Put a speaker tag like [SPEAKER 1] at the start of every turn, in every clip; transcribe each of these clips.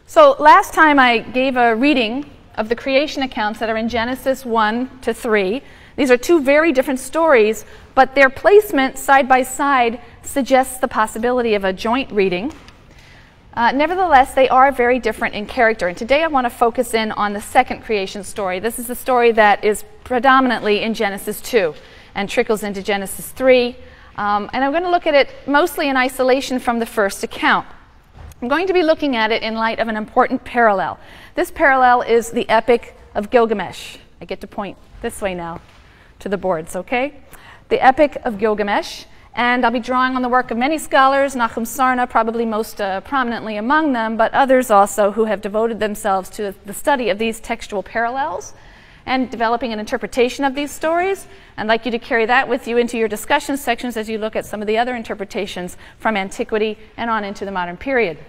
[SPEAKER 1] So last time I gave a reading of the creation accounts that are in Genesis 1 to 3. These are two very different stories, but their placement side by side suggests the possibility of a joint reading. Nevertheless, they are very different in character, and today I want to focus in on the second creation story. This is the story that is predominantly in Genesis 2 and trickles into Genesis 3, and I'm going to look at it mostly in isolation from the first account. I'm going to be looking at it in light of an important parallel. This parallel is the Epic of Gilgamesh. I get to point this way now to the boards, okay? The Epic of Gilgamesh, and I'll be drawing on the work of many scholars, Nahum Sarna probably most prominently among them, but others also who have devoted themselves to the study of these textual parallels and developing an interpretation of these stories. I'd like you to carry that with you into your discussion sections as you look at some of the other interpretations from antiquity and on into the modern period.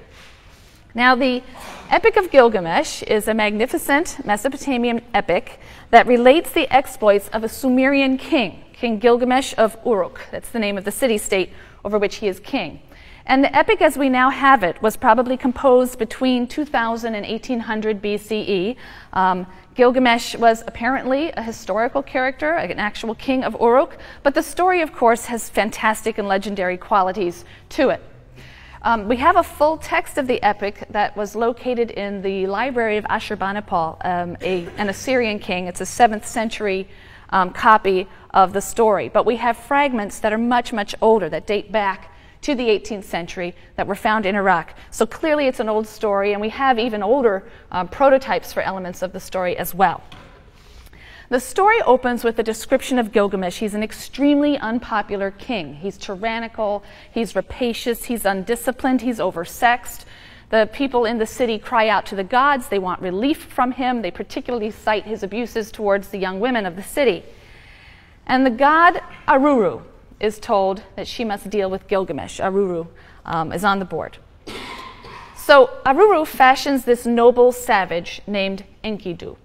[SPEAKER 1] Now, the Epic of Gilgamesh is a magnificent Mesopotamian epic that relates the exploits of a Sumerian king, King Gilgamesh of Uruk. That's the name of the city-state over which he is king. And the epic as we now have it was probably composed between 2000 and 1800 BCE. Gilgamesh was apparently a historical character, an actual king of Uruk, but the story, of course, has fantastic and legendary qualities to it. We have a full text of the epic that was located in the library of Ashurbanipal, an Assyrian king. It's a 7th century copy of the story, but we have fragments that are much, much older, that date back to the 18th century, that were found in Iraq. So clearly it's an old story, and we have even older prototypes for elements of the story as well. The story opens with a description of Gilgamesh. He's an extremely unpopular king. He's tyrannical, he's rapacious, he's undisciplined, he's oversexed. The people in the city cry out to the gods. They want relief from him. They particularly cite his abuses towards the young women of the city. And the god Aruru is told that she must deal with Gilgamesh. Aruru is on the board. So Aruru fashions this noble savage named Enkidu.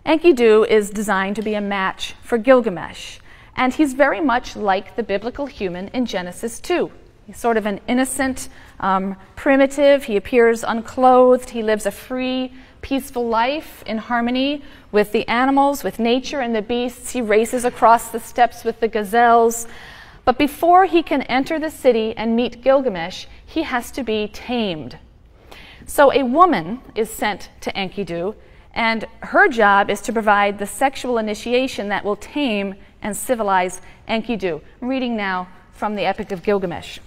[SPEAKER 1] Enkidu is designed to be a match for Gilgamesh, and he's very much like the biblical human in Genesis 2. He's sort of an innocent, primitive. He appears unclothed. He lives a free, peaceful life in harmony with the animals, with nature and the beasts. He races across the steppes with the gazelles. But before he can enter the city and meet Gilgamesh, he has to be tamed. So a woman is sent to Enkidu, and her job is to provide the sexual initiation that will tame and civilize Enkidu. I'm reading now from the Epic of Gilgamesh.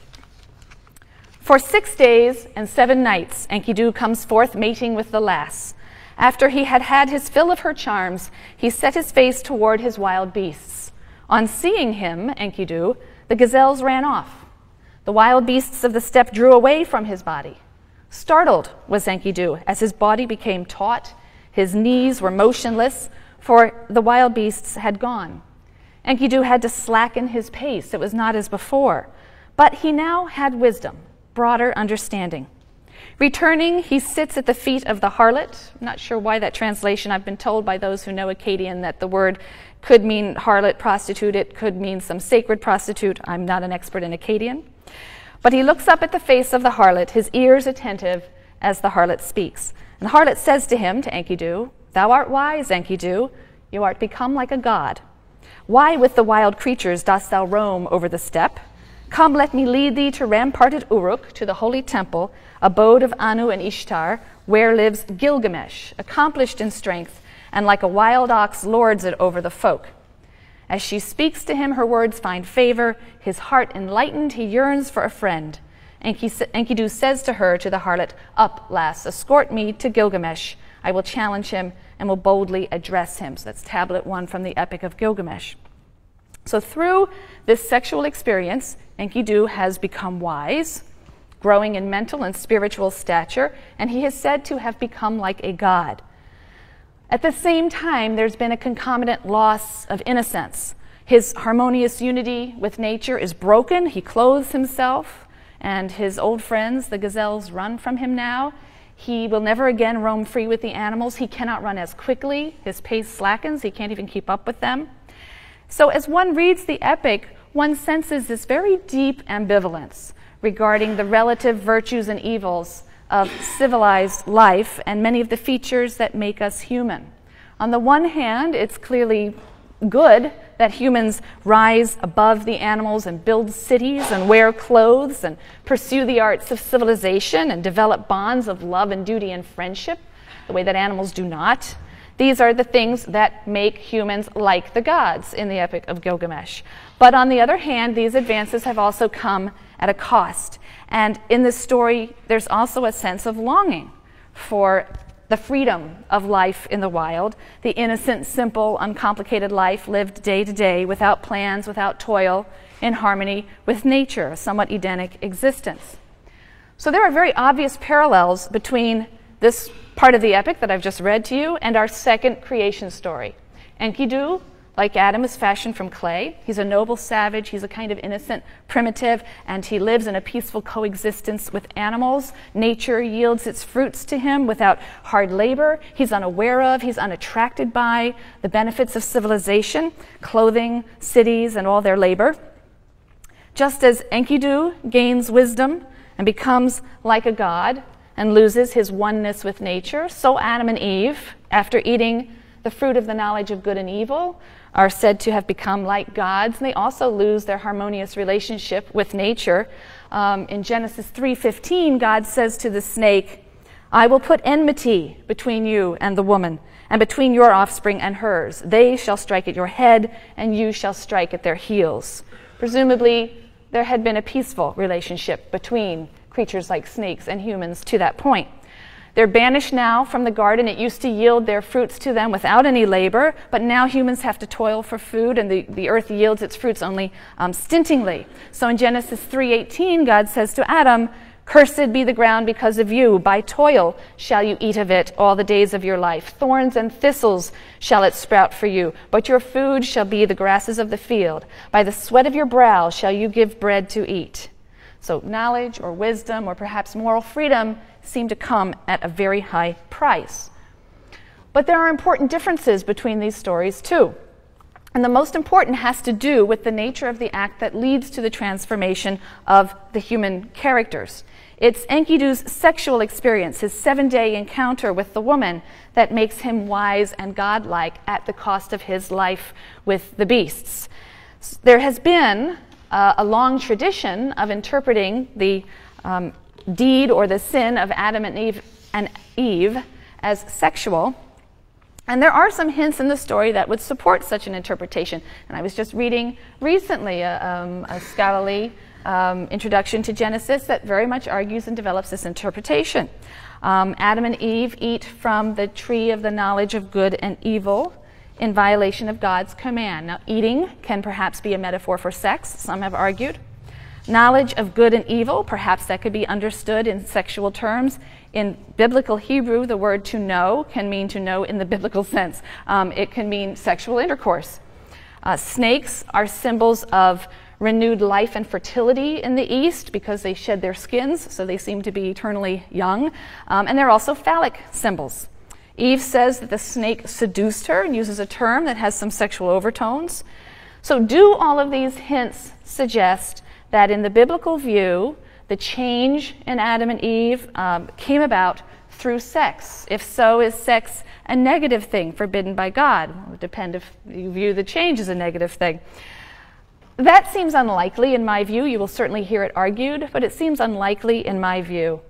[SPEAKER 1] For 6 days and 7 nights, Enkidu comes forth mating with the lass. After he had had his fill of her charms, he set his face toward his wild beasts. On seeing him, Enkidu, the gazelles ran off. The wild beasts of the steppe drew away from his body. Startled was Enkidu as his body became taut. His knees were motionless, for the wild beasts had gone. Enkidu had to slacken his pace. It was not as before. But he now had wisdom, broader understanding. Returning, he sits at the feet of the harlot. I'm not sure why that translation. I've been told by those who know Akkadian that the word could mean harlot, prostitute. It could mean some sacred prostitute. I'm not an expert in Akkadian. But he looks up at the face of the harlot, his ears attentive as the harlot speaks. And the harlot says to him, to Enkidu, "Thou art wise, Enkidu. You art become like a god. Why with the wild creatures dost thou roam over the steppe? Come, let me lead thee to ramparted Uruk, to the holy temple, abode of Anu and Ishtar, where lives Gilgamesh, accomplished in strength, and like a wild ox lords it over the folk." As she speaks to him, her words find favor. His heart enlightened, he yearns for a friend. Enkidu says to her, to the harlot, "Up, lass, escort me to Gilgamesh. I will challenge him and will boldly address him." So that's tablet 1 from the Epic of Gilgamesh. So through this sexual experience, Enkidu has become wise, growing in mental and spiritual stature, and he is said to have become like a god. At the same time, there's been a concomitant loss of innocence. His harmonious unity with nature is broken. He clothes himself, and his old friends, the gazelles, run from him now. He will never again roam free with the animals. He cannot run as quickly. His pace slackens. He can't even keep up with them. So as one reads the epic, one senses this very deep ambivalence regarding the relative virtues and evils of civilized life and many of the features that make us human. On the one hand, it's clearly good that humans rise above the animals and build cities and wear clothes and pursue the arts of civilization and develop bonds of love and duty and friendship, the way that animals do not. These are the things that make humans like the gods in the Epic of Gilgamesh. But on the other hand, these advances have also come at a cost. And in this story, there's also a sense of longing for the freedom of life in the wild, the innocent, simple, uncomplicated life lived day to day without plans, without toil, in harmony with nature, a somewhat Edenic existence. So there are very obvious parallels between this part of the epic that I've just read to you and our second creation story. Enkidu, like Adam, is fashioned from clay. He's a noble savage, he's a kind of innocent primitive, and he lives in a peaceful coexistence with animals. Nature yields its fruits to him without hard labor. He's unaware of, he's unattracted by the benefits of civilization, clothing, cities, and all their labor. Just as Enkidu gains wisdom and becomes like a god and loses his oneness with nature, so Adam and Eve, after eating the fruit of the knowledge of good and evil, are said to have become like gods, and they also lose their harmonious relationship with nature. In Genesis 3:15, God says to the snake, "I will put enmity between you and the woman, and between your offspring and hers. They shall strike at your head, and you shall strike at their heels." Presumably, there had been a peaceful relationship between creatures like snakes and humans to that point. They're banished now from the garden. It used to yield their fruits to them without any labor, but now humans have to toil for food, and the earth yields its fruits only stintingly. So in Genesis 3:18, God says to Adam, "Cursed be the ground because of you. By toil shall you eat of it all the days of your life. Thorns and thistles shall it sprout for you, but your food shall be the grasses of the field. By the sweat of your brow shall you give bread to eat." So knowledge or wisdom or perhaps moral freedom seem to come at a very high price. But there are important differences between these stories too. And the most important has to do with the nature of the act that leads to the transformation of the human characters. It's Enkidu's sexual experience, his 7-day encounter with the woman, that makes him wise and godlike at the cost of his life with the beasts. There has been a long tradition of interpreting the deed or the sin of Adam and Eve as sexual. And there are some hints in the story that would support such an interpretation. And I was just reading recently a scholarly introduction to Genesis that very much argues and develops this interpretation. Adam and Eve eat from the tree of the knowledge of good and evil in violation of God's command. Now, eating can perhaps be a metaphor for sex, some have argued. Knowledge of good and evil, perhaps that could be understood in sexual terms. In biblical Hebrew, the word to know can mean to know in the biblical sense. It can mean sexual intercourse. Snakes are symbols of renewed life and fertility in the East because they shed their skins, so they seem to be eternally young. And they're also phallic symbols. Eve says that the snake seduced her and uses a term that has some sexual overtones. So do all of these hints suggest that in the biblical view, the change in Adam and Eve came about through sex? If so, is sex a negative thing forbidden by God? It would depend if you view the change as a negative thing. That seems unlikely in my view. You will certainly hear it argued, but it seems unlikely in my view.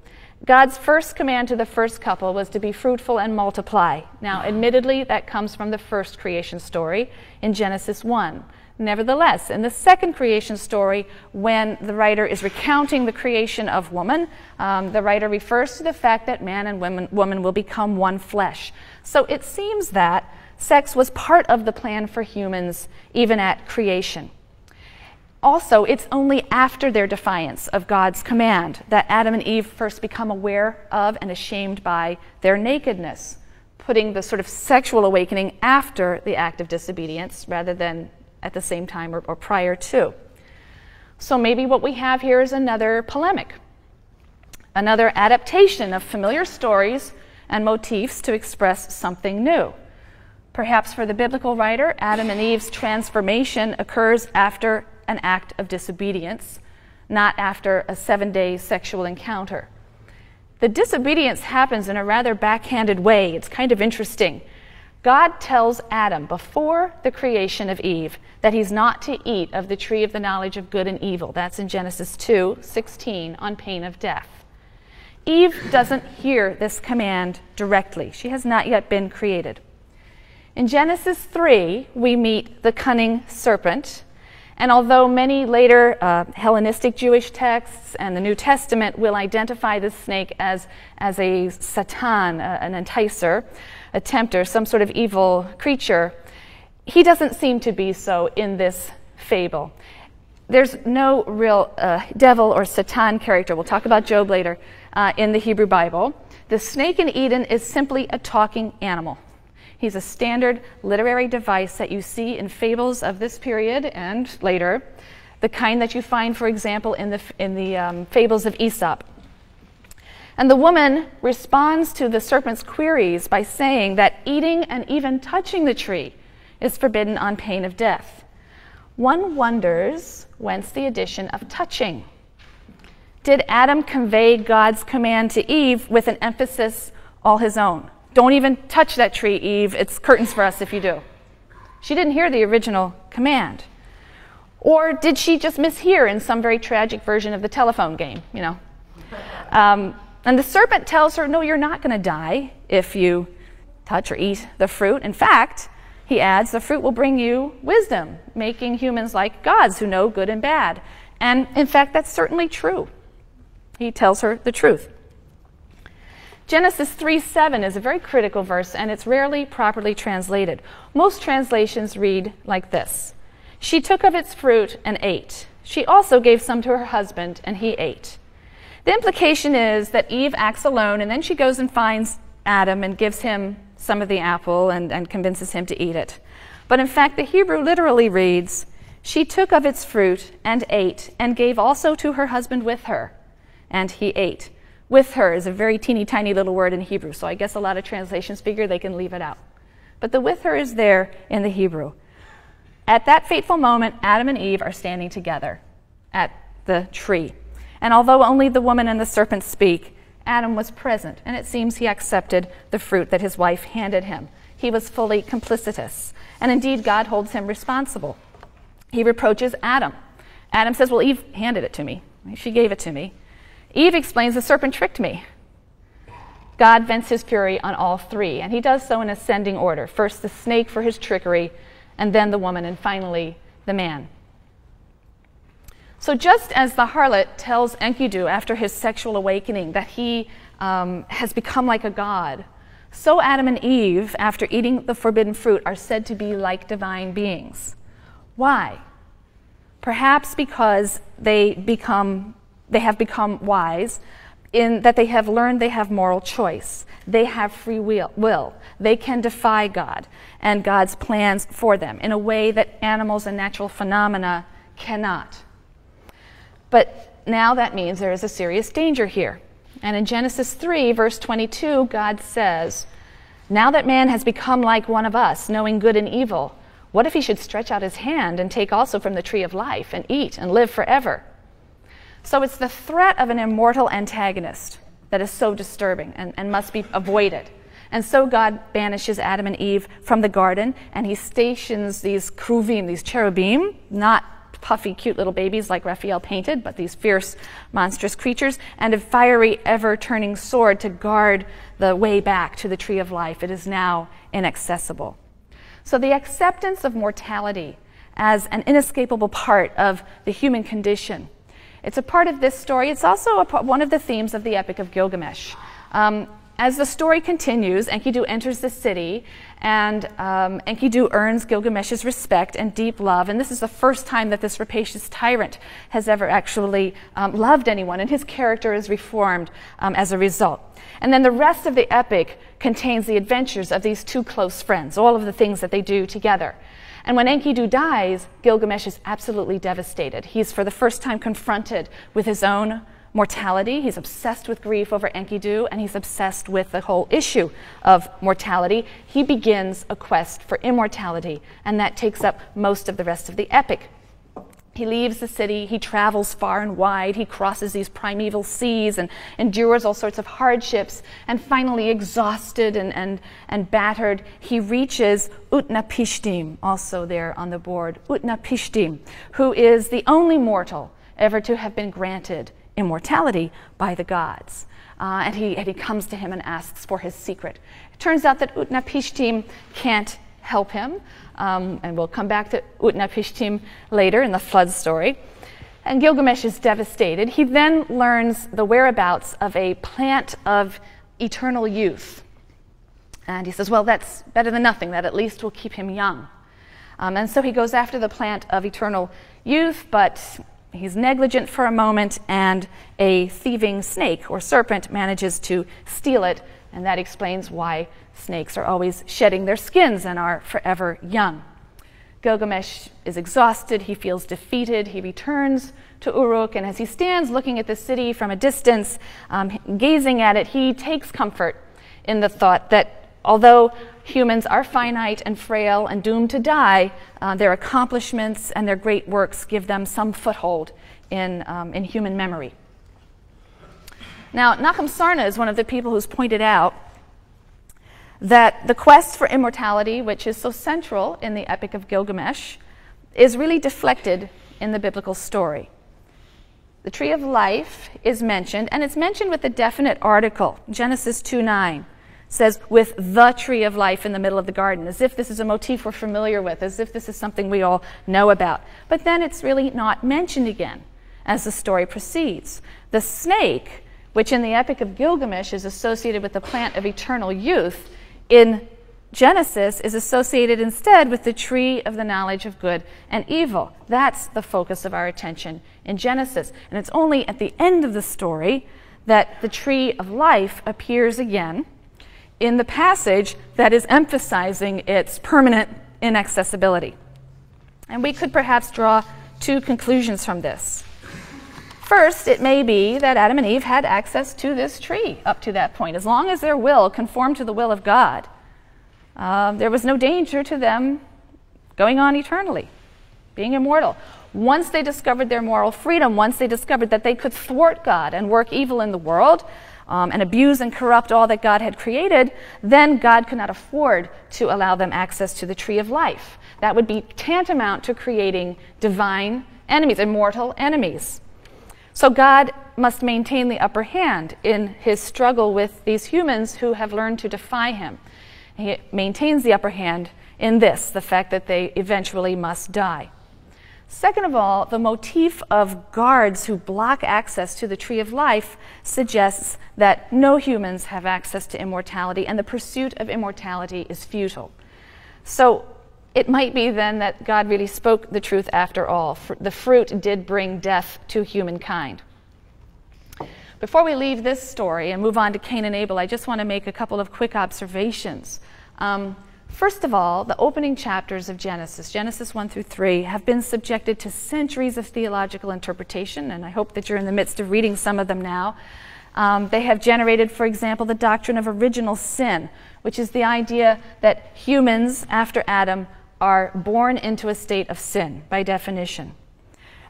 [SPEAKER 1] God's first command to the first couple was to be fruitful and multiply. Now, admittedly, that comes from the first creation story in Genesis 1. Nevertheless, in the second creation story, when the writer is recounting the creation of woman, the writer refers to the fact that man and woman will become one flesh. So it seems that sex was part of the plan for humans even at creation. Also, it's only after their defiance of God's command that Adam and Eve first become aware of and ashamed by their nakedness, putting the sort of sexual awakening after the act of disobedience rather than at the same time or prior to. So maybe what we have here is another polemic, another adaptation of familiar stories and motifs to express something new. Perhaps for the biblical writer, Adam and Eve's transformation occurs after an act of disobedience, not after a 7-day sexual encounter. The disobedience happens in a rather backhanded way. It's kind of interesting. God tells Adam before the creation of Eve that he's not to eat of the tree of the knowledge of good and evil. That's in Genesis 2:16, on pain of death. Eve doesn't hear this command directly. She has not yet been created. In Genesis 3, we meet the cunning serpent. And although many later Hellenistic Jewish texts and the New Testament will identify the snake as a satan, an enticer, a tempter, some sort of evil creature, he doesn't seem to be so in this fable. There's no real devil or satan character, we'll talk about Job later, in the Hebrew Bible. The snake in Eden is simply a talking animal. He's a standard literary device that you see in fables of this period and later, the kind that you find, for example, in the fables of Aesop. And the woman responds to the serpent's queries by saying that eating and even touching the tree is forbidden on pain of death. One wonders whence the addition of touching. Did Adam convey God's command to Eve with an emphasis all his own? Don't even touch that tree, Eve. It's curtains for us if you do. She didn't hear the original command. Or did she just mishear in some very tragic version of the telephone game, you know? And the serpent tells her, no, you're not going to die if you touch or eat the fruit. In fact, he adds, the fruit will bring you wisdom, making humans like gods who know good and bad. And in fact, that's certainly true. He tells her the truth. Genesis 3:7 is a very critical verse, and it's rarely properly translated. Most translations read like this: she took of its fruit and ate. She also gave some to her husband, and he ate. The implication is that Eve acts alone, and then she goes and finds Adam and gives him some of the apple and convinces him to eat it. But in fact, the Hebrew literally reads, she took of its fruit and ate, and gave also to her husband with her, and he ate. With her is a very teeny tiny little word in Hebrew, so I guess a lot of translations figure they can leave it out. But the with her is there in the Hebrew. At that fateful moment, Adam and Eve are standing together at the tree. And although only the woman and the serpent speak, Adam was present, and it seems he accepted the fruit that his wife handed him. He was fully complicitous. And indeed, God holds him responsible. He reproaches Adam. Adam says, well, Eve handed it to me. She gave it to me. Eve explains, the serpent tricked me. God vents his fury on all three, and he does so in ascending order. First the snake for his trickery, and then the woman, and finally the man. So just as the harlot tells Enkidu after his sexual awakening that he has become like a god, so Adam and Eve, after eating the forbidden fruit, are said to be like divine beings. Why? Perhaps because they have become wise in that they have learned they have moral choice. They have free will. They can defy God and God's plans for them in a way that animals and natural phenomena cannot. But now that means there is a serious danger here. And in Genesis 3, verse 22, God says, now that man has become like one of us, knowing good and evil, what if he should stretch out his hand and take also from the tree of life and eat and live forever? So it's the threat of an immortal antagonist that is so disturbing and must be avoided. And so God banishes Adam and Eve from the garden, and he stations these kruvim, these cherubim, not puffy, cute little babies like Raphael painted, but these fierce, monstrous creatures, and a fiery, ever-turning sword to guard the way back to the tree of life. It is now inaccessible. So the acceptance of mortality as an inescapable part of the human condition, it's a part of this story. It's also one of the themes of the Epic of Gilgamesh. As the story continues, Enkidu enters the city, and Enkidu earns Gilgamesh's respect and deep love. And this is the first time that this rapacious tyrant has ever actually loved anyone, and his character is reformed as a result. And then the rest of the epic contains the adventures of these two close friends, all of the things that they do together. And when Enkidu dies, Gilgamesh is absolutely devastated. He's for the first time confronted with his own mortality. He's obsessed with grief over Enkidu, and he's obsessed with the whole issue of mortality. He begins a quest for immortality, and that takes up most of the rest of the epic. He leaves the city, he travels far and wide, he crosses these primeval seas and endures all sorts of hardships, and finally, exhausted and battered, he reaches Utnapishtim, also there on the board, Utnapishtim, who is the only mortal ever to have been granted immortality by the gods. And he comes to him and asks for his secret. It turns out that Utnapishtim can't help him, and we'll come back to Utnapishtim later in the flood story. And Gilgamesh is devastated. He then learns the whereabouts of a plant of eternal youth. And he says, well, that's better than nothing. That at least will keep him young. And so he goes after the plant of eternal youth, but he's negligent for a moment, and a thieving snake or serpent manages to steal it, and that explains why snakes are always shedding their skins and are forever young. Gilgamesh is exhausted, he feels defeated, he returns to Uruk, and as he stands looking at the city from a distance, gazing at it, he takes comfort in the thought that although humans are finite and frail and doomed to die, their accomplishments and their great works give them some foothold in human memory. Now, Nachum Sarna is one of the people who's pointed out that the quest for immortality, which is so central in the Epic of Gilgamesh, is really deflected in the biblical story. The tree of life is mentioned, and it's mentioned with a definite article. Genesis 2:9 says, with the tree of life in the middle of the garden, as if this is a motif we're familiar with, as if this is something we all know about. But then it's really not mentioned again as the story proceeds. The snake, which in the Epic of Gilgamesh is associated with the plant of eternal youth, in Genesis is associated instead with the tree of the knowledge of good and evil. That's the focus of our attention in Genesis. And it's only at the end of the story that the tree of life appears again in the passage that is emphasizing its permanent inaccessibility. And we could perhaps draw two conclusions from this. First, it may be that Adam and Eve had access to this tree up to that point. As long as their will conformed to the will of God, there was no danger to them going on eternally, being immortal. Once they discovered their moral freedom, once they discovered that they could thwart God and work evil in the world, and abuse and corrupt all that God had created, then God could not afford to allow them access to the tree of life. That would be tantamount to creating divine enemies, immortal enemies. So God must maintain the upper hand in his struggle with these humans who have learned to defy him. He maintains the upper hand in this, the fact that they eventually must die. Second of all, the motif of guards who block access to the tree of life suggests that no humans have access to immortality, and the pursuit of immortality is futile. So it might be then that God really spoke the truth after all. The fruit did bring death to humankind. Before we leave this story and move on to Cain and Abel, I just want to make a couple of quick observations. First of all, the opening chapters of Genesis, Genesis 1 through 3, have been subjected to centuries of theological interpretation, and I hope that you're in the midst of reading some of them now. They have generated, for example, the doctrine of original sin, which is the idea that humans, after Adam, are born into a state of sin, by definition.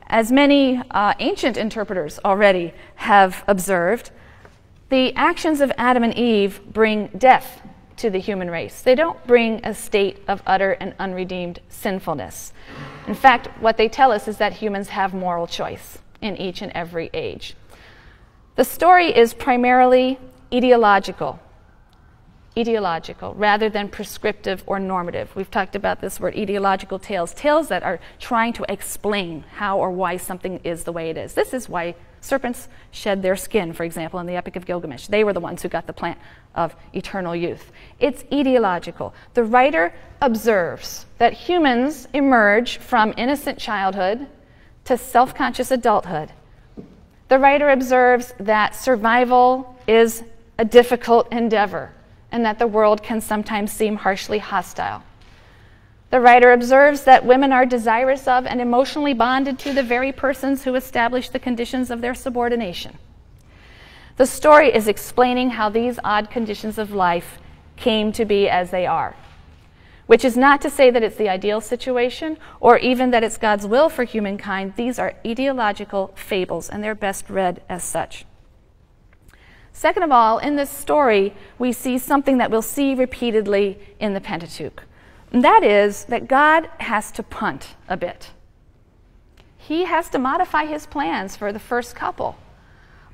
[SPEAKER 1] As many ancient interpreters already have observed, the actions of Adam and Eve bring death to the human race. They don't bring a state of utter and unredeemed sinfulness. In fact, what they tell us is that humans have moral choice in each and every age. The story is primarily ideological rather than prescriptive or normative. We've talked about this word, ideological tales that are trying to explain how or why something is the way it is. This is why serpents shed their skin, for example, in the Epic of Gilgamesh. They were the ones who got the plant of eternal youth. It's ideological. The writer observes that humans emerge from innocent childhood to self-conscious adulthood. The writer observes that survival is a difficult endeavor, and that the world can sometimes seem harshly hostile. The writer observes that women are desirous of and emotionally bonded to the very persons who establish the conditions of their subordination. The story is explaining how these odd conditions of life came to be as they are. which is not to say that it's the ideal situation or even that it's God's will for humankind. These are ideological fables, and they're best read as such. Second of all, in this story, we see something that we'll see repeatedly in the Pentateuch. And that is that God has to punt a bit. He has to modify his plans for the first couple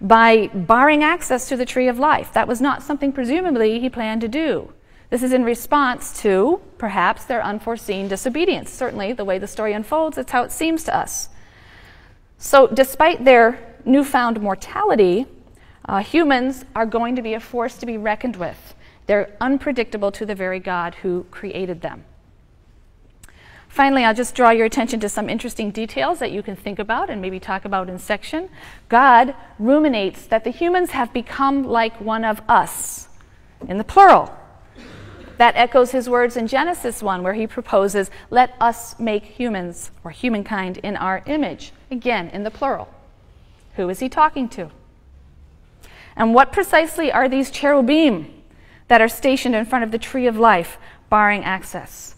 [SPEAKER 1] by barring access to the tree of life. That was not something presumably he planned to do. This is in response to, perhaps, their unforeseen disobedience. Certainly, the way the story unfolds, that's how it seems to us. So, despite their newfound mortality, humans are going to be a force to be reckoned with. They're unpredictable to the very God who created them. Finally, I'll just draw your attention to some interesting details that you can think about and maybe talk about in section. God ruminates that the humans have become like one of us, in the plural. That echoes his words in Genesis 1, where he proposes, "Let us make humans," or humankind, "in our image." Again, in the plural. Who is he talking to? And what precisely are these cherubim that are stationed in front of the tree of life, barring access?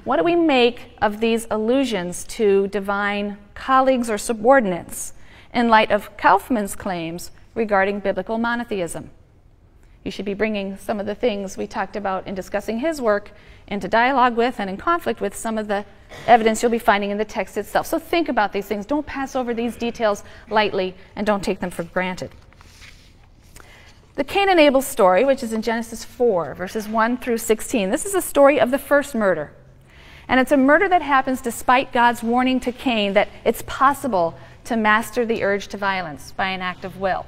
[SPEAKER 1] What do we make of these allusions to divine colleagues or subordinates in light of Kaufman's claims regarding biblical monotheism? You should be bringing some of the things we talked about in discussing his work into dialogue with and in conflict with some of the evidence you'll be finding in the text itself. So think about these things. Don't pass over these details lightly, and don't take them for granted. The Cain and Abel story, which is in Genesis 4, verses 1 through 16, this is a story of the first murder. And it's a murder that happens despite God's warning to Cain that it's possible to master the urge to violence by an act of will.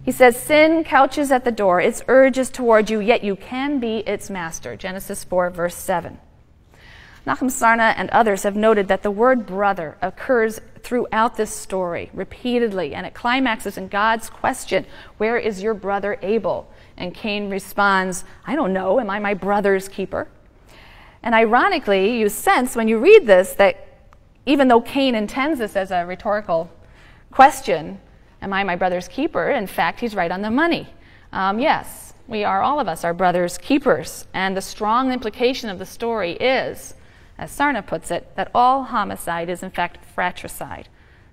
[SPEAKER 1] He says, "Sin couches at the door, its urge is toward you, yet you can be its master." Genesis 4, verse 7. Nachum Sarna and others have noted that the word brother occurs throughout this story repeatedly, and it climaxes in God's question, "Where is your brother Abel?" And Cain responds, "I don't know, am I my brother's keeper?" And ironically, you sense when you read this that even though Cain intends this as a rhetorical question, "Am I my brother's keeper?" in fact, he's right on the money. Yes, we are, all of us, our brother's keepers. And the strong implication of the story is, as Sarna puts it, that all homicide is in fact fratricide.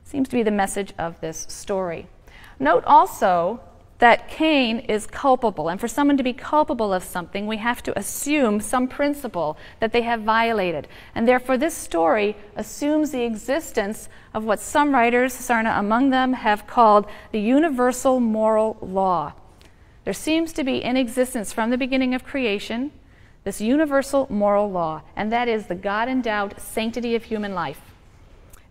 [SPEAKER 1] Seems to be the message of this story. Note also that Cain is culpable, and for someone to be culpable of something, we have to assume some principle that they have violated. And therefore this story assumes the existence of what some writers, Sarna among them, have called the universal moral law. There seems to be in existence from the beginning of creation this universal moral law, and that is the God-endowed sanctity of human life.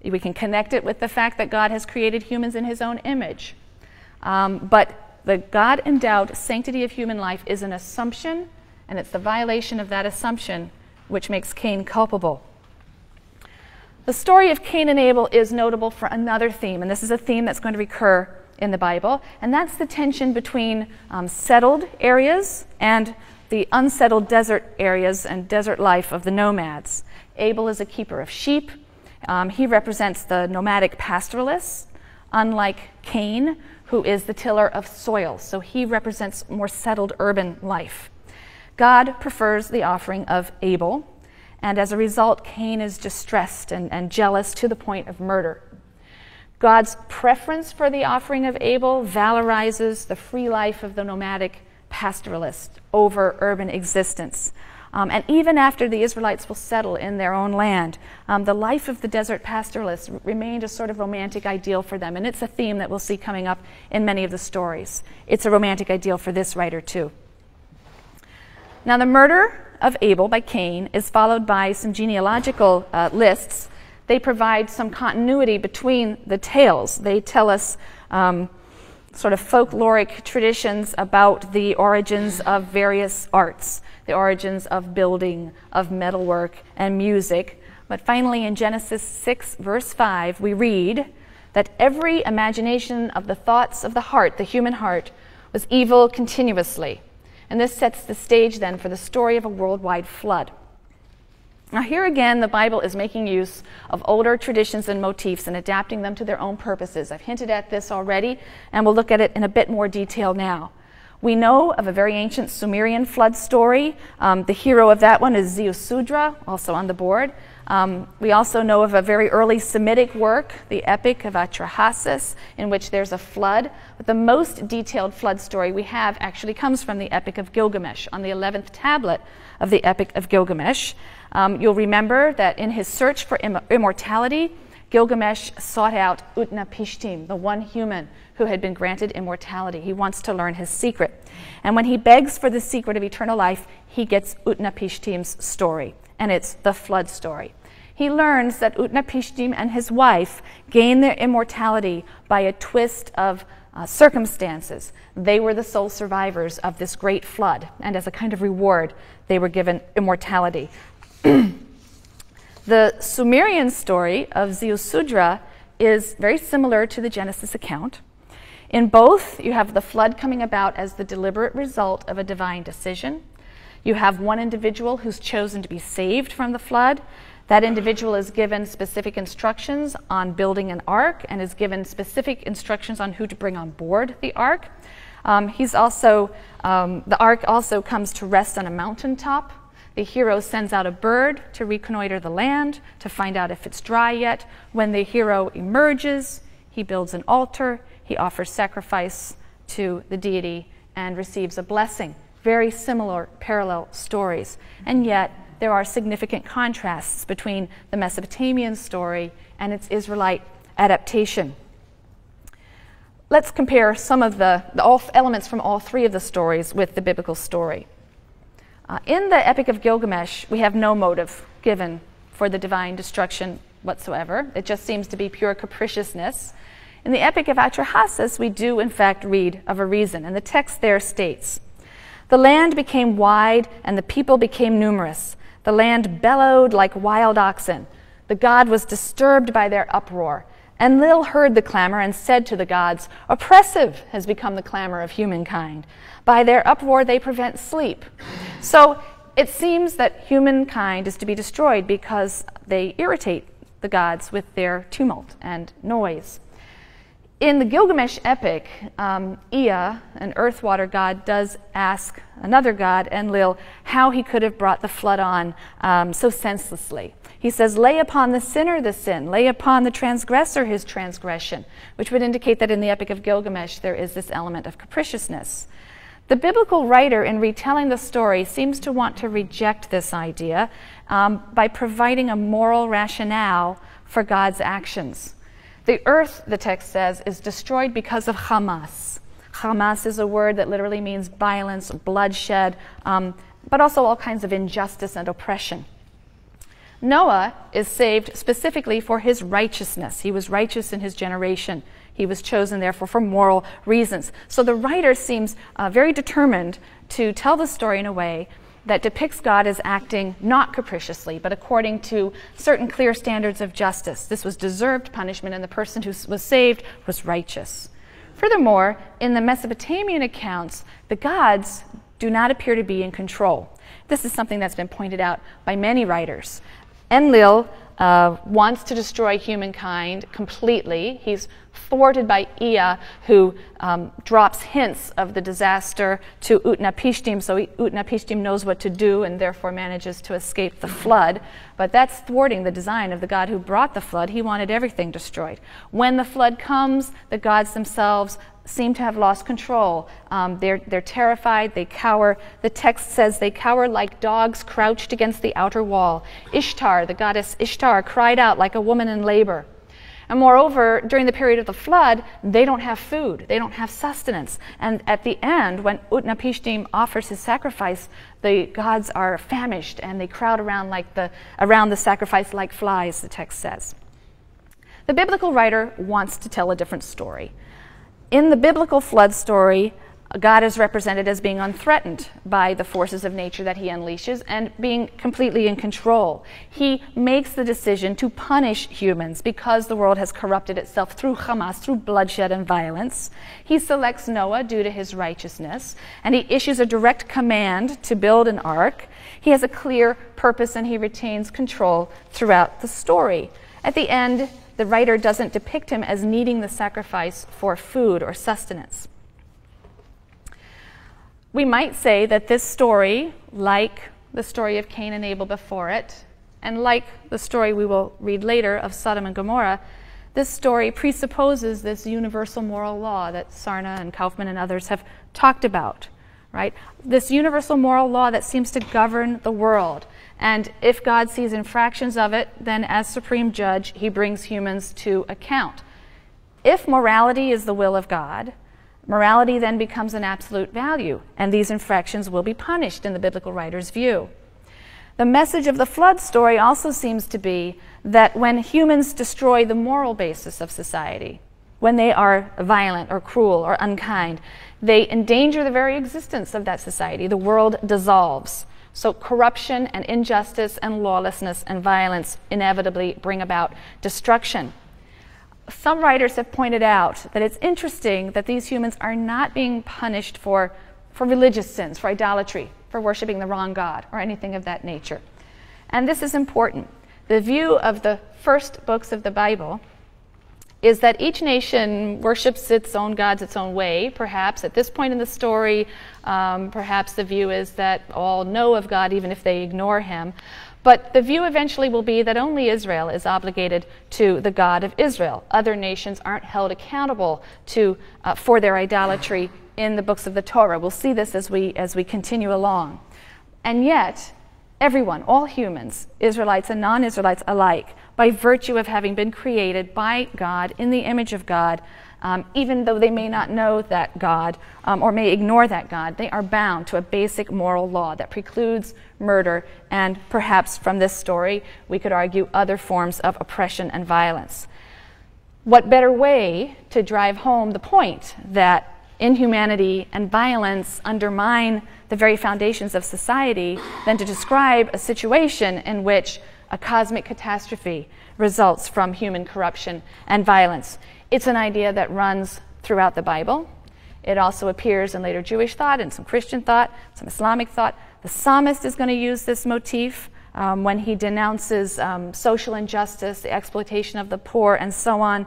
[SPEAKER 1] We can connect it with the fact that God has created humans in his own image. But the God-endowed sanctity of human life is an assumption, and it's the violation of that assumption which makes Cain culpable. The story of Cain and Abel is notable for another theme, and this is a theme that's going to recur in the Bible, and that's the tension between settled areas and the unsettled desert areas and desert life of the nomads. Abel is a keeper of sheep. He represents the nomadic pastoralists, unlike Cain, who is the tiller of soil. So he represents more settled urban life. God prefers the offering of Abel, and as a result, Cain is distressed and jealous to the point of murder. God's preference for the offering of Abel valorizes the free life of the nomadic pastoralist over urban existence. And even after the Israelites will settle in their own land, the life of the desert pastoralists remained a sort of romantic ideal for them. And it's a theme that we'll see coming up in many of the stories. It's a romantic ideal for this writer, too. Now, the murder of Abel by Cain is followed by some genealogical lists. They provide some continuity between the tales. They tell us sort of folkloric traditions about the origins of various arts, the origins of building, of metalwork, and music. But finally, in Genesis 6, verse 5, we read that every imagination of the thoughts of the heart, the human heart, was evil continuously. And this sets the stage then for the story of a worldwide flood. Now here again, the Bible is making use of older traditions and motifs and adapting them to their own purposes. I've hinted at this already, and we'll look at it in a bit more detail now. We know of a very ancient Sumerian flood story. The hero of that one is Ziusudra, also on the board. We also know of a very early Semitic work, the Epic of Atrahasis, in which there's a flood. But the most detailed flood story we have actually comes from the Epic of Gilgamesh, on the 11th tablet of the Epic of Gilgamesh. You'll remember that in his search for immortality, Gilgamesh sought out Utnapishtim, the one human who had been granted immortality. He wants to learn his secret. And when he begs for the secret of eternal life, he gets Utnapishtim's story, and it's the flood story. He learns that Utnapishtim and his wife gain their immortality by a twist of circumstances. They were the sole survivors of this great flood, and as a kind of reward, they were given immortality. The Sumerian story of Ziusudra is very similar to the Genesis account. In both, you have the flood coming about as the deliberate result of a divine decision. You have one individual who's chosen to be saved from the flood. That individual is given specific instructions on building an ark and is given specific instructions on who to bring on board the ark. The ark also comes to rest on a mountaintop. The hero sends out a bird to reconnoiter the land, to find out if it's dry yet. When the hero emerges, he builds an altar, he offers sacrifice to the deity, and receives a blessing. Very similar, parallel stories. And yet, there are significant contrasts between the Mesopotamian story and its Israelite adaptation. Let's compare some of the elements from all three of the stories with the biblical story. In the Epic of Gilgamesh, we have no motive given for the divine destruction whatsoever. It just seems to be pure capriciousness. In the Epic of Atrahasis, we do, in fact, read of a reason, and the text there states, "The land became wide, and the people became numerous. The land bellowed like wild oxen. The god was disturbed by their uproar. Enlil heard the clamor and said to the gods, 'Oppressive has become the clamor of humankind. By their uproar they prevent sleep.'" So it seems that humankind is to be destroyed because they irritate the gods with their tumult and noise. In the Gilgamesh epic, Ea, an earth water god, does ask another god, Enlil, how he could have brought the flood on so senselessly. He says, "Lay upon the sinner the sin, lay upon the transgressor his transgression," which would indicate that in the Epic of Gilgamesh there is this element of capriciousness. The biblical writer, in retelling the story, seems to want to reject this idea by providing a moral rationale for God's actions. The earth, the text says, is destroyed because of Hamas. Hamas is a word that literally means violence, bloodshed, but also all kinds of injustice and oppression. Noah is saved specifically for his righteousness. He was righteous in his generation. He was chosen, therefore, for moral reasons. So the writer seems very determined to tell the story in a way that depicts God as acting not capriciously, but according to certain clear standards of justice. This was deserved punishment, and the person who was saved was righteous. Furthermore, in the Mesopotamian accounts, the gods do not appear to be in control. This is something that's been pointed out by many writers. Enlil wants to destroy humankind completely. He's thwarted by Ea, who drops hints of the disaster to Utnapishtim, so Utnapishtim knows what to do and therefore manages to escape the flood. But that's thwarting the design of the God who brought the flood. He wanted everything destroyed. When the flood comes, the gods themselves seem to have lost control. They're terrified, they cower. The text says they cower like dogs crouched against the outer wall. Ishtar, the goddess Ishtar, cried out like a woman in labor. And moreover, during the period of the flood, they don't have food, they don't have sustenance. And at the end, when Utnapishtim offers his sacrifice, the gods are famished and they crowd around the sacrifice like flies, the text says. The biblical writer wants to tell a different story. In the biblical flood story, God is represented as being unthreatened by the forces of nature that he unleashes and being completely in control. He makes the decision to punish humans because the world has corrupted itself through Hamas, through bloodshed and violence. He selects Noah due to his righteousness, and he issues a direct command to build an ark. He has a clear purpose and he retains control throughout the story. At the end, the writer doesn't depict him as needing the sacrifice for food or sustenance. We might say that this story, like the story of Cain and Abel before it, and like the story we will read later of Sodom and Gomorrah, this story presupposes this universal moral law that Sarna and Kaufman and others have talked about, right? This universal moral law that seems to govern the world. And if God sees infractions of it, then as supreme judge, he brings humans to account. If morality is the will of God, morality then becomes an absolute value, and these infractions will be punished in the biblical writer's view. The message of the flood story also seems to be that when humans destroy the moral basis of society, when they are violent or cruel or unkind, they endanger the very existence of that society. The world dissolves. So corruption and injustice and lawlessness and violence inevitably bring about destruction. Some writers have pointed out that it's interesting that these humans are not being punished for religious sins, for idolatry, for worshiping the wrong God, or anything of that nature. And this is important. The view of the first books of the Bible is that each nation worships its own gods its own way. Perhaps at this point in the story, perhaps the view is that all know of God even if they ignore him. But the view eventually will be that only Israel is obligated to the God of Israel. Other nations aren't held accountable for their idolatry in the books of the Torah. We'll see this as we continue along. And yet, everyone, all humans, Israelites and non-Israelites alike, by virtue of having been created by God in the image of God, even though they may not know that God or may ignore that God, they are bound to a basic moral law that precludes murder and perhaps from this story we could argue other forms of oppression and violence. What better way to drive home the point that inhumanity and violence undermine the very foundations of society than to describe a situation in which a cosmic catastrophe results from human corruption and violence. It's an idea that runs throughout the Bible. It also appears in later Jewish thought and some Christian thought, some Islamic thought. The psalmist is going to use this motif when he denounces social injustice, the exploitation of the poor, and so on.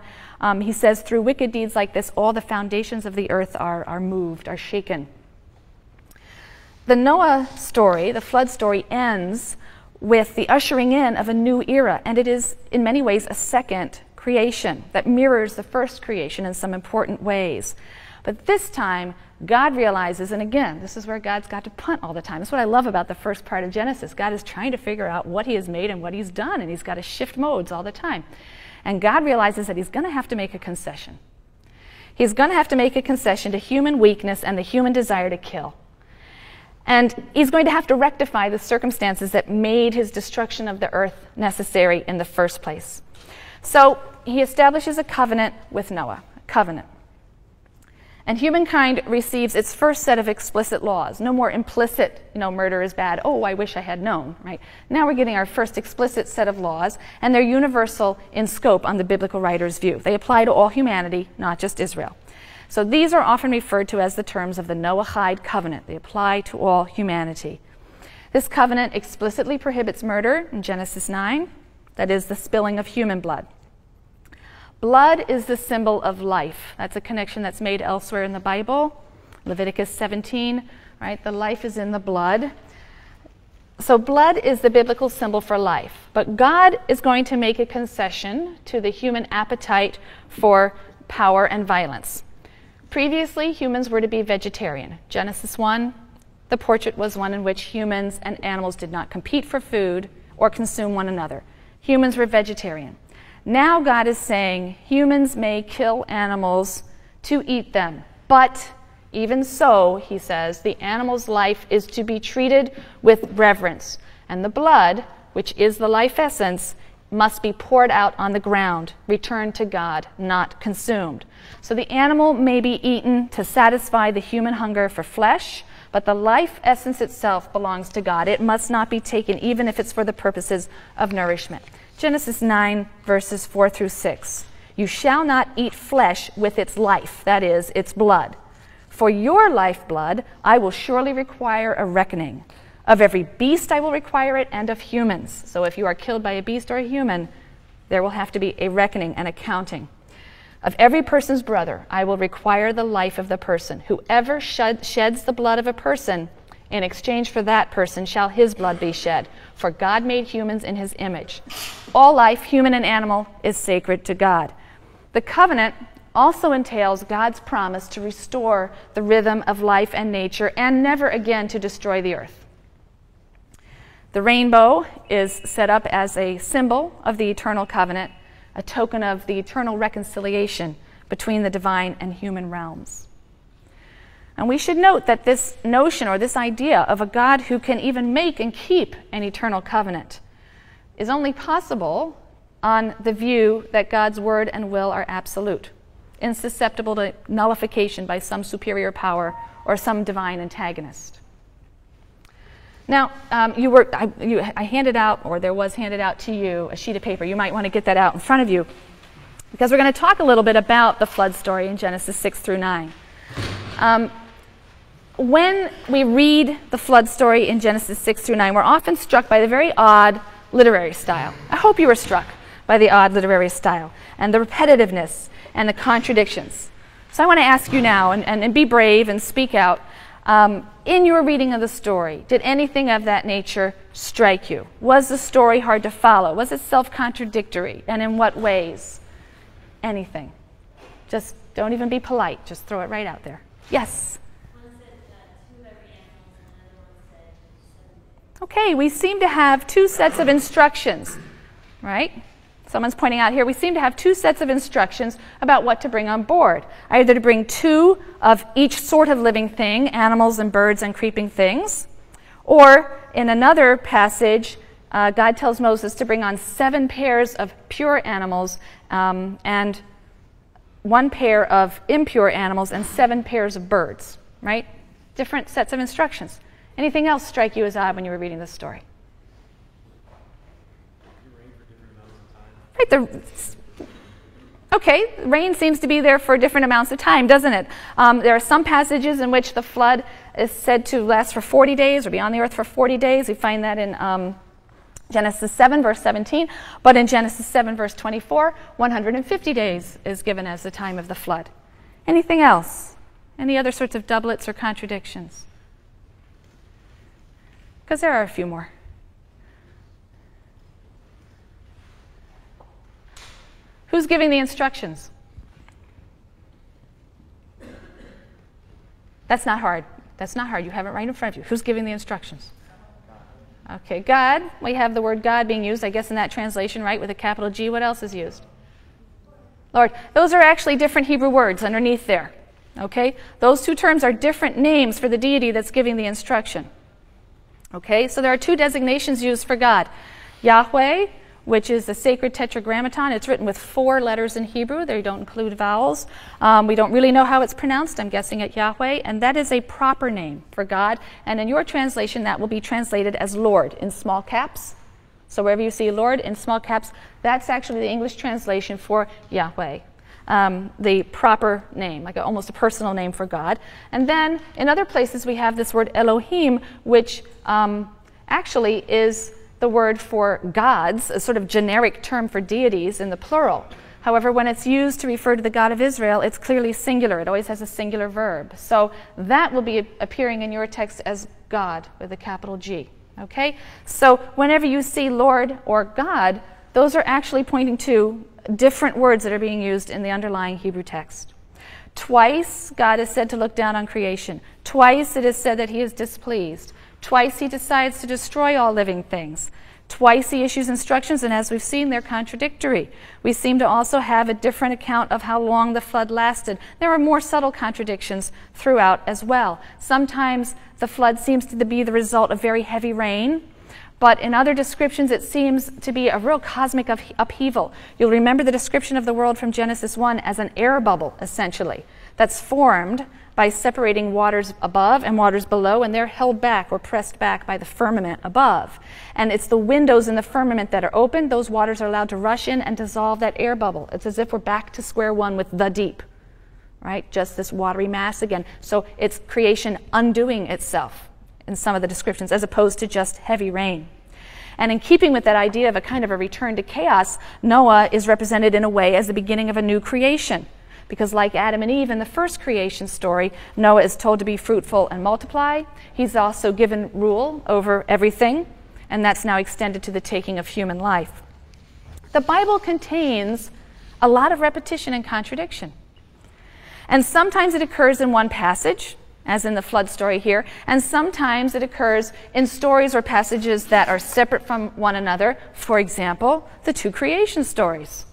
[SPEAKER 1] He says, through wicked deeds like this, all the foundations of the earth are moved, are shaken. The Noah story, the flood story, ends with the ushering in of a new era, and it is in many ways a second creation that mirrors the first creation in some important ways. But this time, God realizes, and again, this is where God's got to punt all the time. That's what I love about the first part of Genesis. God is trying to figure out what he has made and what he's done, and he's got to shift modes all the time. And God realizes that he's going to have to make a concession. He's going to have to make a concession to human weakness and the human desire to kill. And he's going to have to rectify the circumstances that made his destruction of the earth necessary in the first place. So he establishes a covenant with Noah, a covenant. And humankind receives its first set of explicit laws. No more implicit, murder is bad. Oh, I wish I had known, right? Now we're getting our first explicit set of laws, and they're universal in scope on the biblical writer's view. They apply to all humanity, not just Israel. So these are often referred to as the terms of the Noahide covenant. They apply to all humanity. This covenant explicitly prohibits murder in Genesis 9, that is the spilling of human blood. Blood is the symbol of life. That's a connection that's made elsewhere in the Bible. Leviticus 17, right? The life is in the blood. So blood is the biblical symbol for life. But God is going to make a concession to the human appetite for power and violence. Previously, humans were to be vegetarian. Genesis 1, the portrait was one in which humans and animals did not compete for food or consume one another. Humans were vegetarian. Now God is saying humans may kill animals to eat them, but even so, he says, the animal's life is to be treated with reverence, and the blood, which is the life essence, must be poured out on the ground, returned to God, not consumed. So the animal may be eaten to satisfy the human hunger for flesh, but the life essence itself belongs to God. It must not be taken, even if it's for the purposes of nourishment. Genesis 9, verses 4 through 6. You shall not eat flesh with its life, that is, its blood. For your lifeblood I will surely require a reckoning. Of every beast I will require it, and of humans. So if you are killed by a beast or a human, there will have to be a reckoning and accounting. Of every person's brother, I will require the life of the person. Whoever sheds the blood of a person, in exchange for that person shall his blood be shed. For God made humans in his image. All life, human and animal, is sacred to God. The covenant also entails God's promise to restore the rhythm of life and nature and never again to destroy the earth. The rainbow is set up as a symbol of the eternal covenant, a token of the eternal reconciliation between the divine and human realms. And we should note that this notion or this idea of a God who can even make and keep an eternal covenant is only possible on the view that God's word and will are absolute, insusceptible to nullification by some superior power or some divine antagonist. Now, I handed out, or there was handed out to you, a sheet of paper. You might want to get that out in front of you, because we're going to talk a little bit about the flood story in Genesis 6 through 9. When we read the flood story in Genesis 6 through 9, we're often struck by the very odd literary style. I hope you were struck by the odd literary style and the repetitiveness and the contradictions. So I want to ask you now, and be brave and speak out. In your reading of the story, did anything of that nature strike you? Was the story hard to follow? Was it self-contradictory? And in what ways? Anything. Just don't even be polite. Just throw it right out there. Yes? Okay, we seem to have two sets of instructions, right? Someone's pointing out here, we seem to have two sets of instructions about what to bring on board. Either to bring 2 of each sort of living thing, animals and birds and creeping things, or in another passage, God tells Moses to bring on 7 pairs of pure animals and 1 pair of impure animals and 7 pairs of birds, right? Different sets of instructions. Anything else strike you as odd when you were reading this story? Right, rain seems to be there for different amounts of time, doesn't it? There are some passages in which the flood is said to last for 40 days or be on the earth for 40 days. We find that in Genesis 7, verse 17. But in Genesis 7, verse 24, 150 days is given as the time of the flood. Anything else? Any other sorts of doublets or contradictions? Because there are a few more. Who's giving the instructions? That's not hard. That's not hard. You have it right in front of you. Who's giving the instructions? Okay, God. We have the word God being used, I guess, in that translation, right, with a capital G. What else is used? Lord. Those are actually different Hebrew words underneath there. Okay? Those 2 terms are different names for the deity that's giving the instruction. Okay? So there are 2 designations used for God. Yahweh, which is the sacred tetragrammaton. It's written with 4 letters in Hebrew. They don't include vowels. We don't really know how it's pronounced. I'm guessing at Yahweh. And that is a proper name for God. And in your translation, that will be translated as Lord in small caps. So wherever you see Lord in small caps, that's actually the English translation for Yahweh. The proper name, like almost a personal name for God. And then in other places we have this word Elohim, which actually is the word for gods, a sort of generic term for deities in the plural. However, when it's used to refer to the God of Israel, it's clearly singular. It always has a singular verb. So that will be appearing in your text as God with a capital G. Okay? So whenever you see Lord or God, those are actually pointing to different words that are being used in the underlying Hebrew text. Twice, God is said to look down on creation. Twice, it is said that he is displeased. Twice, he decides to destroy all living things. Twice, he issues instructions, and as we've seen, they're contradictory. We seem to also have a different account of how long the flood lasted. There are more subtle contradictions throughout as well. Sometimes the flood seems to be the result of very heavy rain, but in other descriptions, it seems to be a real cosmic upheaval. You'll remember the description of the world from Genesis 1 as an air bubble, essentially, that's formed by separating waters above and waters below, and they're held back or pressed back by the firmament above. And it's the windows in the firmament that are open. Those waters are allowed to rush in and dissolve that air bubble. It's as if we're back to square one with the deep, right? Just this watery mass again. So it's creation undoing itself in some of the descriptions, as opposed to just heavy rain. And in keeping with that idea of a kind of a return to chaos, Noah is represented in a way as the beginning of a new creation. because like Adam and Eve in the first creation story, Noah is told to be fruitful and multiply. He's also given rule over everything, and that's now extended to the taking of human life. The Bible contains a lot of repetition and contradiction. And sometimes it occurs in one passage, as in the flood story here, and sometimes it occurs in stories or passages that are separate from one another. For example, the two creation stories.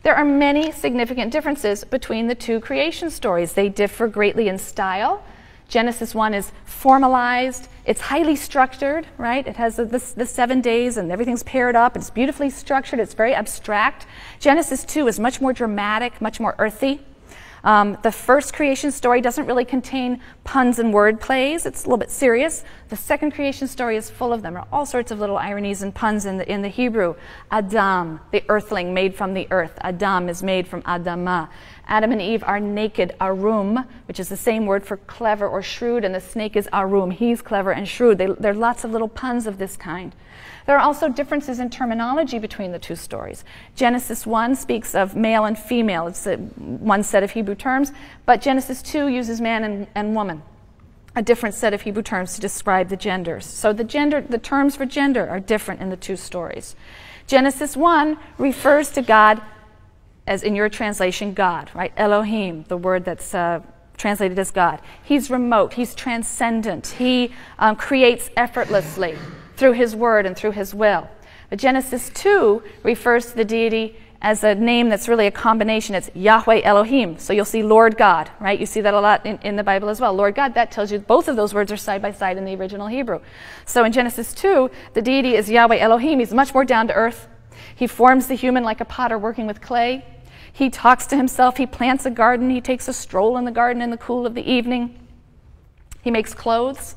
[SPEAKER 1] There are many significant differences between the two creation stories. They differ greatly in style. Genesis 1 is formalized, it's highly structured, right? It has the 7 days and everything's paired up, it's beautifully structured, it's very abstract. Genesis 2 is much more dramatic, much more earthy. The first creation story doesn't really contain puns and word plays. It's a little bit serious. The second creation story is full of them. There are all sorts of little ironies and puns in the Hebrew. Adam, the earthling made from the earth. Adam is made from Adamah. Adam and Eve are naked, arum, which is the same word for clever or shrewd, and the snake is arum. He's clever and shrewd. There are lots of little puns of this kind. There are also differences in terminology between the two stories. Genesis 1 speaks of male and female. It's one set of Hebrew terms, but Genesis 2 uses man and woman, a different set of Hebrew terms to describe the genders. So the terms for gender are different in the two stories. Genesis 1 refers to God as, in your translation, God, right? Elohim, the word that's translated as God. He's remote. He's transcendent. He creates effortlessly through his word and through his will. But Genesis 2 refers to the deity as a name that's really a combination. It's Yahweh Elohim. So you'll see Lord God, right? You see that a lot in the Bible as well. Lord God, that tells you both of those words are side by side in the original Hebrew. So in Genesis 2, the deity is Yahweh Elohim. He's much more down to earth. He forms the human like a potter working with clay. He talks to himself. He plants a garden. He takes a stroll in the garden in the cool of the evening. He makes clothes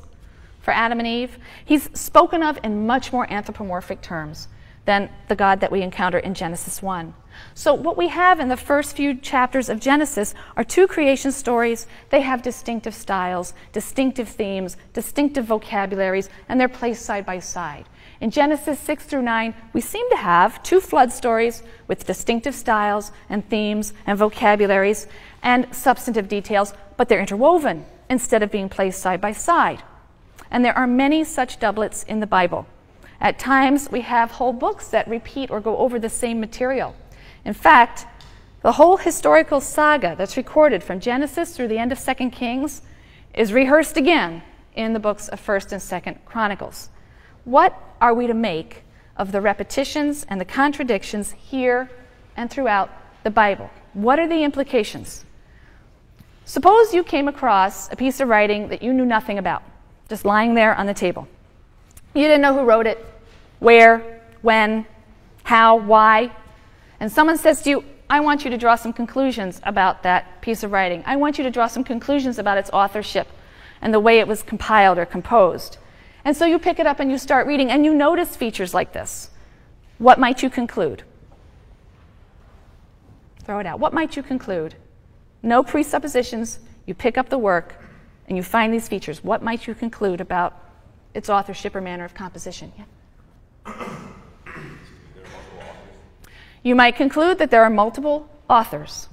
[SPEAKER 1] for Adam and Eve. He's spoken of in much more anthropomorphic terms than the God that we encounter in Genesis 1. So what we have in the first few chapters of Genesis are two creation stories. They have distinctive styles, distinctive themes, distinctive vocabularies, and they're placed side by side. In Genesis 6 through 9, we seem to have two flood stories with distinctive styles and themes and vocabularies and substantive details, but they're interwoven instead of being placed side by side. And there are many such doublets in the Bible. At times, we have whole books that repeat or go over the same material. In fact, the whole historical saga that's recorded from Genesis through the end of 2 Kings is rehearsed again in the books of 1st and 2nd Chronicles. What are we to make of the repetitions and the contradictions here and throughout the Bible? What are the implications? Suppose you came across a piece of writing that you knew nothing about, just lying there on the table. You didn't know who wrote it, where, when, how, why. And someone says to you, I want you to draw some conclusions about that piece of writing. I want you to draw some conclusions about its authorship and the way it was compiled or composed. And so you pick it up and you start reading, and you notice features like this. What might you conclude? Throw it out. What might you conclude? No presuppositions. You pick up the work, and you find these features. What might you conclude about its authorship or manner of composition? Yeah. You might conclude that there are multiple authors,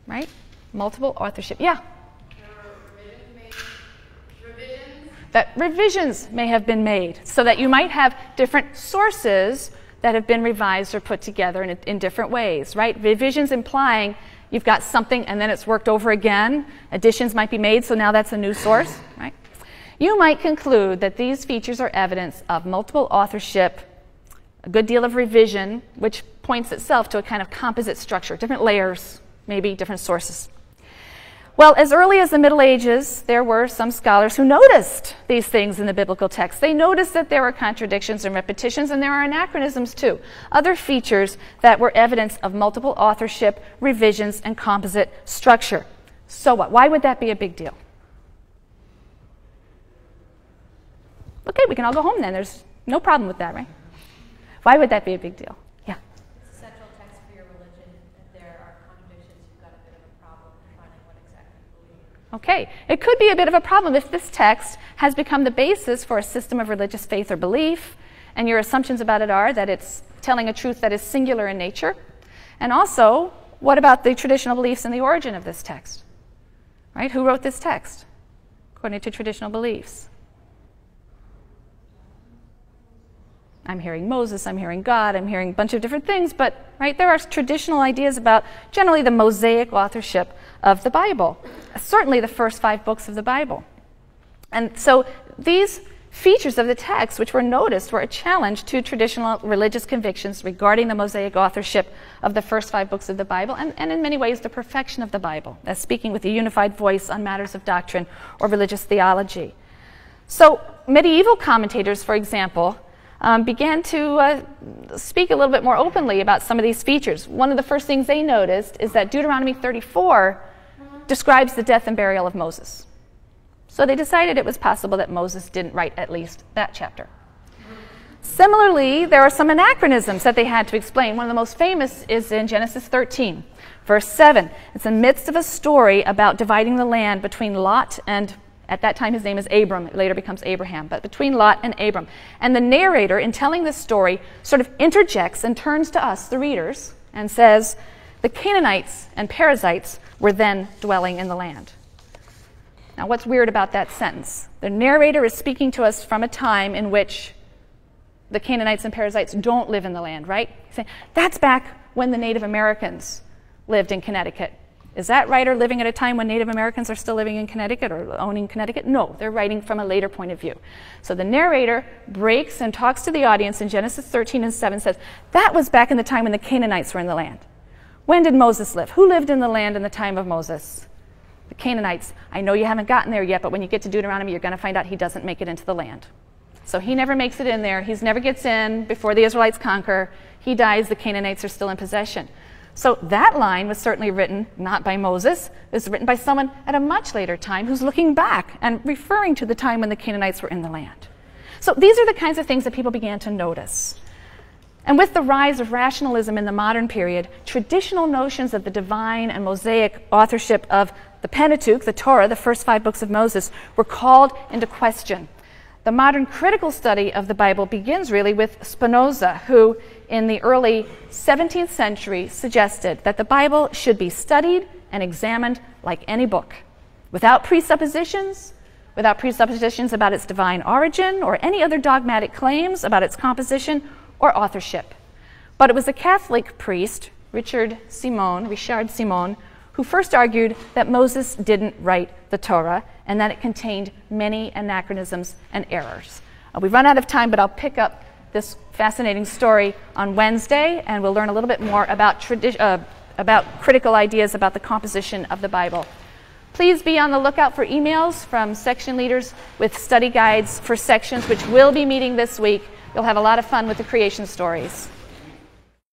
[SPEAKER 1] right? Multiple authorship. Yeah. That revisions may have been made so that you might have different sources that have been revised or put together in different ways, right? Revisions implying you've got something and then it's worked over again. Additions might be made, so now that's a new source, right? You might conclude that these features are evidence of multiple authorship, a good deal of revision, which points itself to a kind of composite structure, different layers, maybe different sources. Well, as early as the Middle Ages, there were some scholars who noticed these things in the biblical text. They noticed that there were contradictions and repetitions, and there are anachronisms too, other features that were evidence of multiple authorship, revisions, and composite structure. So what? Why would that be a big deal? Okay, we can all go home then. There's no problem with that, right? Why would that be a big deal? Yeah.
[SPEAKER 2] It's a central text for your religion. If there are contradictions, you've got a bit of a problem finding what exactly you believe.
[SPEAKER 1] Okay, it could be a bit of a problem if this text has become the basis for a system of religious faith or belief, and your assumptions about it are that it's telling a truth that is singular in nature, and also what about the traditional beliefs in the origin of this text? Right? Who wrote this text according to traditional beliefs? I'm hearing Moses, I'm hearing God, I'm hearing a bunch of different things, but right, there are traditional ideas about generally the Mosaic authorship of the Bible, certainly the first 5 books of the Bible. And so these features of the text, which were noticed, were a challenge to traditional religious convictions regarding the Mosaic authorship of the first 5 books of the Bible, and in many ways the perfection of the Bible, as speaking with a unified voice on matters of doctrine or religious theology. So medieval commentators, for example, began to speak a little bit more openly about some of these features. One of the first things they noticed is that Deuteronomy 34 describes the death and burial of Moses. So they decided it was possible that Moses didn't write at least that chapter. Similarly, there are some anachronisms that they had to explain. One of the most famous is in Genesis 13, verse 7. It's in the midst of a story about dividing the land between Lot and, at that time his name is Abram, it later becomes Abraham, but between Lot and Abram. And the narrator, in telling this story, sort of interjects and turns to us, the readers, and says, the Canaanites and Perizzites were then dwelling in the land. Now, what's weird about that sentence? The narrator is speaking to us from a time in which the Canaanites and Perizzites don't live in the land, right? He's saying, that's back when the Native Americans lived in Connecticut. Is that writer living at a time when Native Americans are still living in Connecticut or owning Connecticut? No, they're writing from a later point of view. So the narrator breaks and talks to the audience in Genesis 13 and 7, says, that was back in the time when the Canaanites were in the land. When did Moses live? Who lived in the land in the time of Moses? The Canaanites. I know you haven't gotten there yet, but when you get to Deuteronomy, you're going to find out he doesn't make it into the land. So he never makes it in there. He never gets in before the Israelites conquer. He dies. The Canaanites are still in possession. So that line was certainly written not by Moses. It was written by someone at a much later time who's looking back and referring to the time when the Canaanites were in the land. So these are the kinds of things that people began to notice. And with the rise of rationalism in the modern period, traditional notions of the divine and Mosaic authorship of the Pentateuch, the Torah, the first 5 books of Moses, were called into question. The modern critical study of the Bible begins really with Spinoza, who in the early 17th century suggested that the Bible should be studied and examined like any book, without presuppositions about its divine origin or any other dogmatic claims about its composition or authorship. But it was a Catholic priest, Richard Simon, who first argued that Moses didn't write the Torah and that it contained many anachronisms and errors. We've run out of time, but I'll pick up this fascinating story on Wednesday, and we'll learn a little bit more about critical ideas about the composition of the Bible. Please be on the lookout for emails from section leaders with study guides for sections, which will be meeting this week. You'll have a lot of fun with the creation stories.